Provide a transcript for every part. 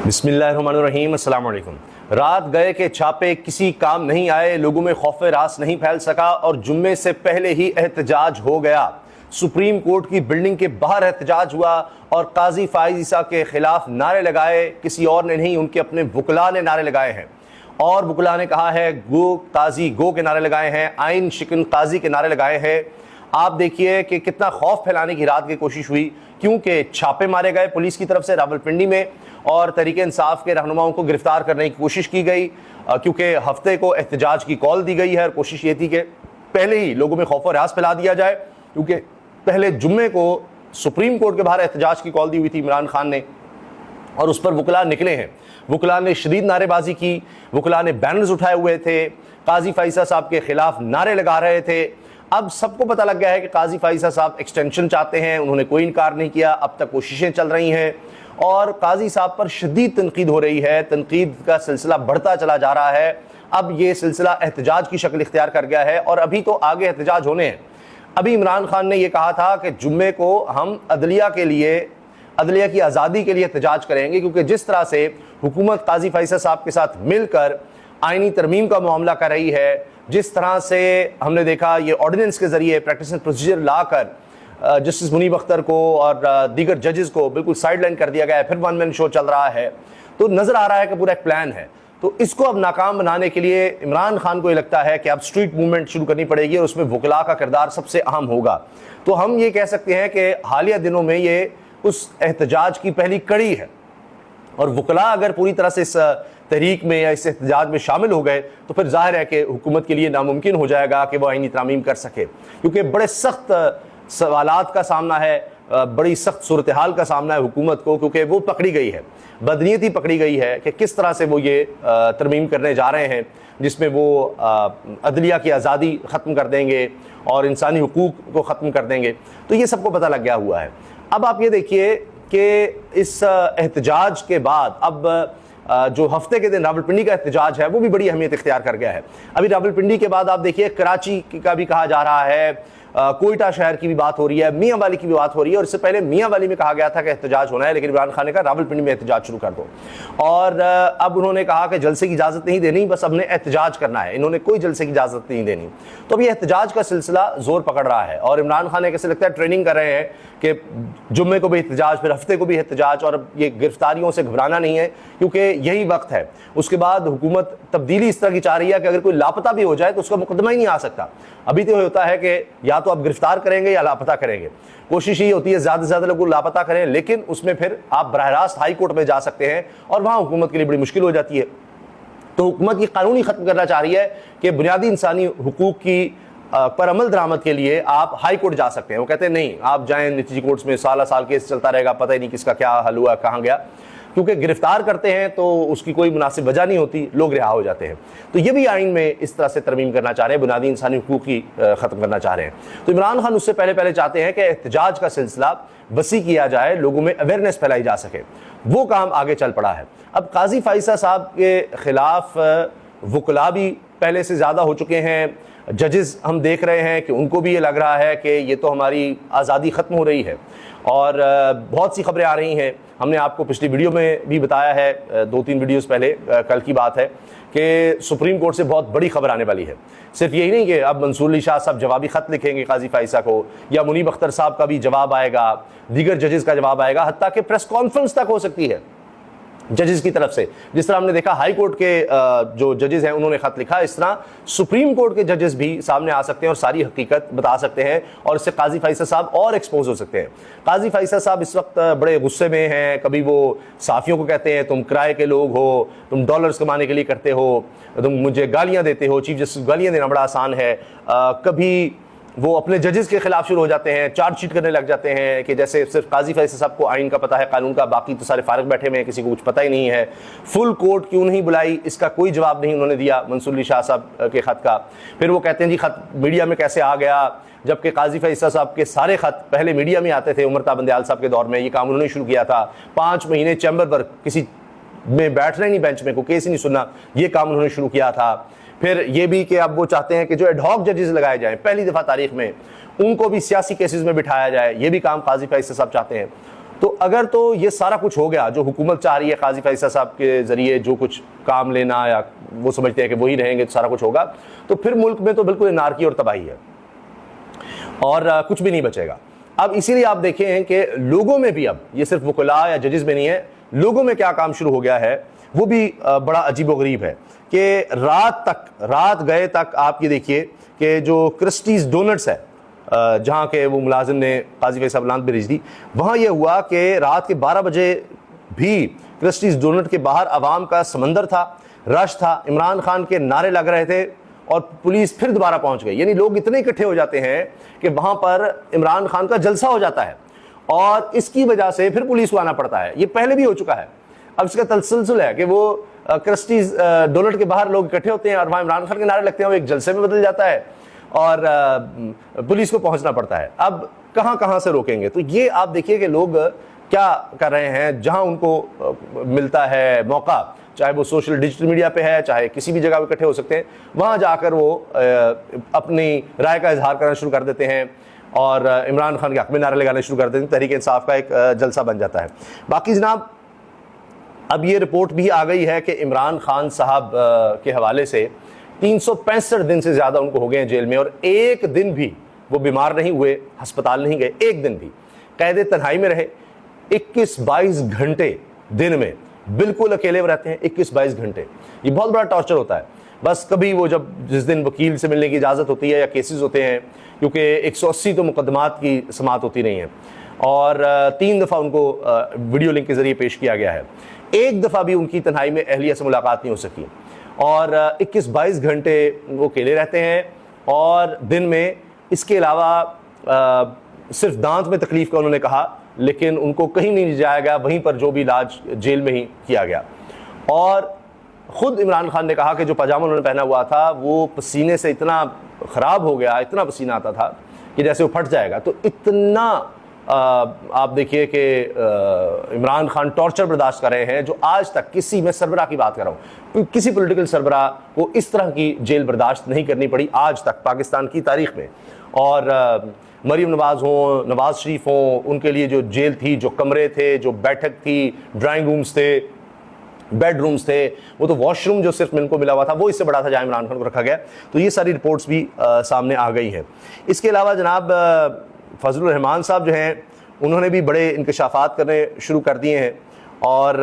बिस्मिल्लाहिर्रहमानिर्रहीम, अस्सलाम वालेकुम। रात गए के छापे किसी काम नहीं आए, लोगों में खौफ रास नहीं फैल सका और जुम्मे से पहले ही एहतजाज हो गया। सुप्रीम कोर्ट की बिल्डिंग के बाहर एहतजाज हुआ और काजी फाइज ईसा के खिलाफ नारे लगाए। किसी और ने नहीं, उनके अपने वकला ने नारे लगाए हैं और वकला ने कहा है गो काजी गो के नारे लगाए हैं, आइन शिकन काजी के नारे लगाए हैं। आप देखिए कि कितना खौफ फैलाने की रात की कोशिश हुई, क्योंकि छापे मारे गए पुलिस की तरफ से रावलपिंडी में और तहरीक इंसाफ के रहनुमाओं को गिरफ्तार करने की कोशिश की गई, क्योंकि हफ्ते को एहतजाज की कॉल दी गई है और कोशिश ये थी कि पहले ही लोगों में खौफ और रास फैला दिया जाए, क्योंकि पहले जुम्मे को सुप्रीम कोर्ट के बाहर एहतजाज की कॉल दी हुई थी इमरान खान ने और उस पर वकला निकले हैं। वकला ने शदीद नारेबाजी की, वकला ने बैनर्स उठाए हुए थे, काजी फाइसा साहब के खिलाफ नारे लगा रहे थे। अब सबको पता लग गया है कि काजी फाइसा साहब एक्सटेंशन चाहते हैं, उन्होंने कोई इनकार नहीं किया। अब तक कोशिशें चल रही हैं और काजी साहब पर शदीद तनकीद हो रही है, तनकीद का सिलसिला बढ़ता चला जा रहा है। अब ये सिलसिला एहतजाज की शक्ल इख्तियार कर गया है और अभी तो आगे एहतजाज होने हैं। अभी इमरान खान ने यह कहा था कि जुम्मे को हम अदलिया की आज़ादी के लिए एहतजाज करेंगे, क्योंकि जिस तरह से हुकूमत काजी फाइसा साहब के साथ मिलकर आइनी तरमीम का मामला कर रही है, जिस तरह से हमने देखा ये ऑर्डिनेंस के जरिए प्रैक्टिस एंड प्रोसीजर लाकर जस्टिस मुनीब अख्तर को और दीगर जजेस को बिल्कुल साइडलाइन कर दिया गया है, फिर वन मैन शो चल रहा है, तो नज़र आ रहा है कि पूरा एक प्लान है। तो इसको अब नाकाम बनाने के लिए इमरान खान को ये लगता है कि अब स्ट्रीट मूवमेंट शुरू करनी पड़ेगी और उसमें वकला का किरदार सबसे अहम होगा। तो हम ये कह सकते हैं कि हालिया दिनों में ये उस एहतजाज की पहली कड़ी है और वकला अगर पूरी तरह से इस तहरीक में या इस एहतजाज में शामिल हो गए तो फिर जाहिर है कि हुकूमत के लिए नामुमकिन हो जाएगा कि वह आईनी तरामीम कर सके, क्योंकि बड़े सख्त सवालात का सामना है, बड़ी सख्त सूरत हाल का सामना है हुकूमत को, क्योंकि वो पकड़ी गई है, बदनीयती पकड़ी गई है कि किस तरह से वो ये तरमीम करने जा रहे हैं जिसमें वो अदलिया की आज़ादी ख़त्म कर देंगे और इंसानी हुकूक को ख़त्म कर देंगे। तो ये सबको पता लग गया हुआ है। अब आप ये देखिए कि इस एहतजाज के बाद अब जो हफ्ते के दिन रावलपिंडी का एहतजाज है वो भी बड़ी अहमियत इख्तियार कर गया है। अभी रावलपिंडी के बाद आप देखिए कराची का भी कहा जा रहा है, कोयटा शहर की भी बात हो रही है, मियाँ वाली की भी बात हो रही है और इससे पहले मियाँ वाली में कहा गया था कि एहतजाज होना है, लेकिन इमरान खान ने कहा रावलपिंडी में एहतजाज शुरू कर दो और अब उन्होंने कहा कि जलसे की इजाज़त नहीं देनी, बस हमने एहतजाज करना है, इन्होंने कोई जलसे की इजाज़त नहीं देनी। तो अभी एहतजाज का सिलसिला जोर पकड़ रहा है और इमरान खान ने कैसे लगता है ट्रेनिंग कर रहे हैं कि जुम्मे को भी एहतजाज, फिर हफ्ते को भी एहतजाज और ये गिरफ्तारियों से घबराना नहीं है, क्योंकि यही वक्त है। उसके बाद हुकूमत तब्दीली इस तरह की चाह रही है कि अगर कोई लापता भी हो जाए तो उसका मुकदमा ही नहीं आ सकता। अभी तो होता है कि या तो आप गिरफ्तार करेंगे या लापता करेंगे, कोशिश ही होती है ज़्यादा से ज़्यादा लोगों को लापता करें, लेकिन उसमें फिर आप बराह रास्त हाई कोर्ट में जा सकते हैं और वहाँ हुकूमत के लिए बड़ी मुश्किल हो जाती है। तो हुकूमत की कानून ही ख़त्म करना चाह रही है कि बुनियादी इंसानी हुकूक की पर अमल दरामद के लिए आप हाई कोर्ट जा सकते हैं। वो कहते हैं नहीं, आप जाएं निजी कोर्ट्स में, साल केस चलता रहेगा, पता ही नहीं किसका क्या हल हुआ, कहाँ गया, क्योंकि गिरफ्तार करते हैं तो उसकी कोई मुनासिब वजह नहीं होती, लोग रिहा हो जाते हैं। तो ये भी आइन में इस तरह से तरमीम करना चाह रहे हैं, बुनियादी इंसानी हुकूक की ख़त्म करना चाह रहे हैं। तो इमरान खान उससे पहले चाहते हैं कि एहतजाज का सिलसिला वसी किया जाए, लोगों में अवेयरनेस फैलाई जा सके, वो काम आगे चल पड़ा है। अब काजी फाइसा साहब के खिलाफ वकला भी पहले से ज़्यादा हो चुके हैं, जजेस हम देख रहे हैं कि उनको भी ये लग रहा है कि ये तो हमारी आज़ादी ख़त्म हो रही है और बहुत सी खबरें आ रही हैं। हमने आपको पिछली वीडियो में भी बताया है, 2-3 वीडियोस पहले, कल की बात है कि सुप्रीम कोर्ट से बहुत बड़ी खबर आने वाली है। सिर्फ यही नहीं कि अब मंसूर अली शाह साहब जवाबी ख़त लिखेंगे काजी फाइसा को, या मुनीब अख्तर साहब का भी जवाब आएगा, दीगर जजेस का जवाब आएगा, हत्ता कि प्रेस कॉन्फ्रेंस तक हो सकती है जजेस की तरफ से। जिस तरह हमने देखा हाई कोर्ट के जो जजेस हैं उन्होंने खत लिखा, इस तरह सुप्रीम कोर्ट के जजेस भी सामने आ सकते हैं और सारी हकीकत बता सकते हैं और इससे काजी फाइसा साहब और एक्सपोज हो सकते हैं। काजी फाइसा साहब इस वक्त बड़े गुस्से में हैं, कभी वो साफ़ियों को कहते हैं तुम किराए के लोग हो, तुम डॉलर्स कमाने के लिए करते हो, तुम मुझे गालियाँ देते हो, चीफ जस्टिस गालियाँ देना बड़ा आसान है। कभी वो अपने जजेस के खिलाफ शुरू हो जाते हैं, चार्जशीट करने लग जाते हैं कि जैसे सिर्फ काजी फैसल साहब को आइन का पता है, कानून का, बाकी तो सारे फारग बैठे हुए हैं, किसी को कुछ पता ही नहीं है। फुल कोर्ट क्यों नहीं बुलाई, इसका कोई जवाब नहीं उन्होंने दिया मंसूर अली शाह साहब के ख़त का। फिर वो कहते हैं जी ख़त मीडिया में कैसे आ गया, जबकि काजी फैसल साहब के सारे ख़त पहले मीडिया में आते थे। उमर बंदयाल साहब के दौर में ये काम उन्होंने शुरू किया था। 5 महीने चैम्बर पर किसी में बैठना ही नहीं, बेंच में को केस ही नहीं सुनना, ये काम उन्होंने शुरू किया था। फिर ये भी कि अब वो चाहते हैं कि जो एडहॉक जजेस लगाए जाएं, पहली दफ़ा तारीख में उनको भी सियासी केसेस में बिठाया जाए, ये भी काम काजी फैसल साहब चाहते हैं। तो अगर तो ये सारा कुछ हो गया जो हुकूमत चाह रही है, काजी फैसल साहब के जरिए जो कुछ काम लेना, या वो समझते हैं कि वही रहेंगे तो सारा कुछ होगा, तो फिर मुल्क में तो बिल्कुल नारकी और तबाही है और कुछ भी नहीं बचेगा। अब इसीलिए आप देखें हैं कि लोगों में भी, अब ये सिर्फ वकला या जजेस में नहीं है, लोगों में क्या काम शुरू हो गया है वो भी बड़ा अजीबोगरीब है कि रात गए तक आप ये देखिए कि जो क्रिस्टीज डोनट्स है जहाँ के वो मुलाजिम ने काजी फैसल साहब लांत भेज दी, वहाँ ये हुआ कि रात के 12 बजे भी क्रिस्टीज डोनट के बाहर आवाम का समंदर था, रश था, इमरान खान के नारे लग रहे थे और पुलिस फिर दोबारा पहुंच गई। यानी लोग इतने इकट्ठे हो जाते हैं कि वहां पर इमरान खान का जलसा हो जाता है और इसकी वजह से फिर पुलिस को आना पड़ता है। ये पहले भी हो चुका है। अब इसका तसलसल है कि वो क्रिस्टीज डोनट के बाहर लोग इकट्ठे होते हैं और वहां इमरान खान के नारे लगते हैं, वो एक जलसे में बदल जाता है और पुलिस को पहुंचना पड़ता है। अब कहां से रोकेंगे? तो ये आप देखिए कि लोग क्या कर रहे हैं, जहां उनको मिलता है मौका, चाहे वो सोशल डिजिटल मीडिया पे है, चाहे किसी भी जगह इकट्ठे हो सकते हैं, वहां जाकर वो अपनी राय का इजहार करना शुरू कर देते हैं और इमरान खान के हक में नारे लगाना शुरू कर देते हैं। तहरीक इंसाफ का एक जलसा बन जाता है। बाकी जनाब, अब ये रिपोर्ट भी आ गई है कि इमरान खान साहब के हवाले से 365 दिन से ज़्यादा उनको हो गए हैं जेल में और एक दिन भी वो बीमार नहीं हुए, अस्पताल नहीं गए, एक दिन भी कैद तन्हाई में रहे। 21-22 घंटे दिन में बिल्कुल अकेले रहते हैं, 21-22 घंटे। ये बहुत बड़ा टॉर्चर होता है। बस कभी वो जिस दिन वकील से मिलने की इजाज़त होती है या केसेस होते हैं, क्योंकि 180 तो मुकदमात की समाअत होती नहीं है और 3 दफ़ा उनको वीडियो लिंक के ज़रिए पेश किया गया है। एक दफ़ा भी उनकी तन्हाई में अहलिया से मुलाकात नहीं हो सकी और 21-22 घंटे वो अकेले रहते हैं और दिन में। इसके अलावा सिर्फ दांत में तकलीफ़ का उन्होंने कहा, लेकिन उनको कहीं नहीं ले जाया गया, वहीं पर जो भी इलाज जेल में ही किया गया। और ख़ुद इमरान खान ने कहा कि जो पजामा उन्होंने पहना हुआ था वो पसीने से इतना ख़राब हो गया, इतना पसीना आता था कि जैसे वो फट जाएगा। तो इतना आप देखिए कि इमरान खान टॉर्चर बर्दाश्त कर रहे हैं जो आज तक किसी, मैं सरबराह की बात कर रहा हूँ, किसी पॉलिटिकल सरबराह को इस तरह की जेल बर्दाश्त नहीं करनी पड़ी आज तक पाकिस्तान की तारीख में। और मरीम नवाज़ हों, नवाज़ शरीफ हों, उनके लिए जो जेल थी, जो कमरे थे, जो बैठक थी, ड्राइंग रूम्स थे, बेडरूम्स थे, वो तो वॉशरूम जो सिर्फ इनको मिला हुआ था वो इससे बड़ा था जहाँ इमरान खान को रखा गया। तो ये सारी रिपोर्ट्स भी सामने आ गई हैं। इसके अलावा जनाब फजलुर रहमान साहब जो हैं उन्होंने भी बड़े इंकशाफात करने शुरू कर दिए हैं और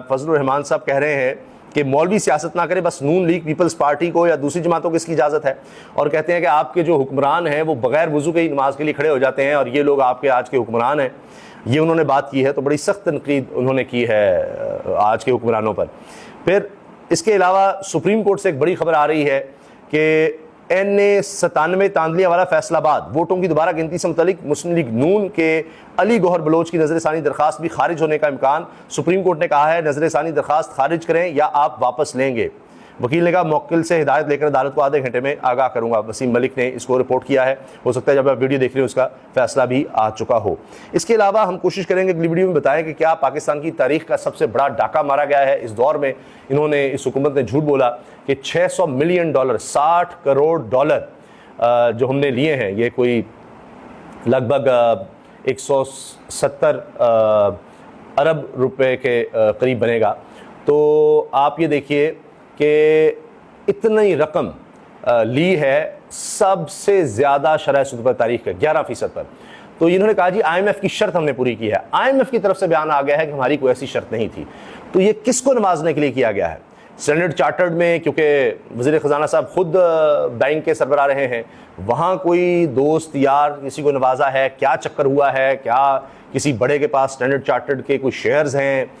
फजलुर रहमान साहब कह रहे हैं कि मौलवी सियासत ना करे, बस नून लीग पीपल्स पार्टी को या दूसरी जमातों को इसकी इजाज़त है। और कहते हैं कि आपके जो हुक्मरान हैं वो बगैर वज़ू के ही नमाज के लिए खड़े हो जाते हैं और ये लोग आपके आज के हुक्मरान हैं। ये उन्होंने बात की है, तो बड़ी सख्त तनकीद उन्होंने की है आज के हुक्मरानों पर। फिर इसके अलावा सुप्रीम कोर्ट से एक बड़ी खबर आ रही है कि NA-97 तांदलिया वाला फैसलाबाद वोटों की दोबारा गिनती से मुतल्लिक मुस्लिम लीग नून के अली गौहर बलोच की नजरसानी दरखास्त भी खारिज होने का इम्कान। सुप्रीम कोर्ट ने कहा है नजरसानी दरखास्त खारिज करें या आप वापस लेंगे। वकील ने कहा मुवक्किल से हिदायत लेकर अदालत को आधे घंटे में आगाह करूंगा। वसीम मलिक ने इसको रिपोर्ट किया है, हो सकता है जब आप वीडियो देख रहे हो उसका फैसला भी आ चुका हो। इसके अलावा हम कोशिश करेंगे अगली वीडियो में बताएं कि क्या पाकिस्तान की तारीख का सबसे बड़ा डाका मारा गया है इस दौर में। इन्होंने, इस हुकूमत ने झूठ बोला कि $600 मिलियन, $60 करोड़ जो हमने लिए हैं, ये कोई लगभग 170 अरब रुपए के करीब बनेगा। तो आप ये देखिए कि इतनी रकम ली है सबसे ज़्यादा शरह सूद पर तारीख है 11% पर। तो इन्होंने कहा जी IMF की शर्त हमने पूरी की है। IMF की तरफ से बयान आ गया है कि हमारी कोई ऐसी शर्त नहीं थी। तो ये किसको नवाजने के लिए किया गया है? स्टैंडर्ड चार्टर्ड में, क्योंकि वज़ीर ख़जाना साहब खुद बैंक के सरबराह रहे हैं, वहाँ कोई दोस्त यार किसी को नवाजा है, क्या चक्कर हुआ है, क्या किसी बड़े के पास स्टैंडर्ड चार्टर्ड के कुछ शेयर्स हैं,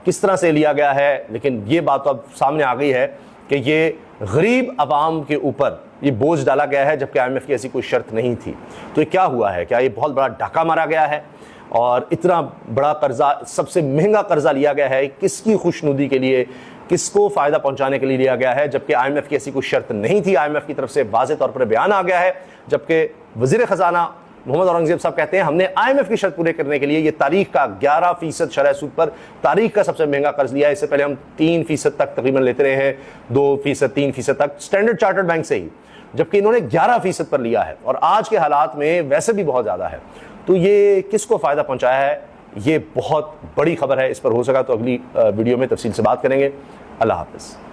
किस तरह से लिया गया है? लेकिन ये बात तो अब सामने आ गई है कि ये गरीब आवाम के ऊपर ये बोझ डाला गया है, जबकि IMF की ऐसी कोई शर्त नहीं थी। तो ये क्या हुआ है? क्या ये बहुत बड़ा डाका मारा गया है और इतना बड़ा कर्जा, सबसे महंगा कर्जा लिया गया है? किसकी खुशनुदी के लिए, किसको फ़ायदा पहुंचाने के लिए लिया गया है? जबकि IMF की ऐसी कोई शर्त नहीं थी। IMF की तरफ से वाज़ेह तौर पर बयान आ गया है, जबकि वज़ीर ख़जाना मोहम्मद औरंगज़ेब साहब कहते हैं हमने IMF की शर्त पूरे करने के लिए ये तारीख का 11% शरह सूद पर तारीख का सबसे महंगा कर्ज लिया है। इससे पहले हम 3% तक तकरीबन लेते रहे हैं, 2%, 3% तक स्टैंडर्ड चार्टर्ड बैंक से ही, जबकि इन्होंने 11% पर लिया है और आज के हालात में वैसे भी बहुत ज़्यादा है। तो ये किसको फ़ायदा पहुँचाया है? ये बहुत बड़ी खबर है। इस पर हो सका तो अगली वीडियो में तफसील से बात करेंगे। अल्लाह हाफिज़।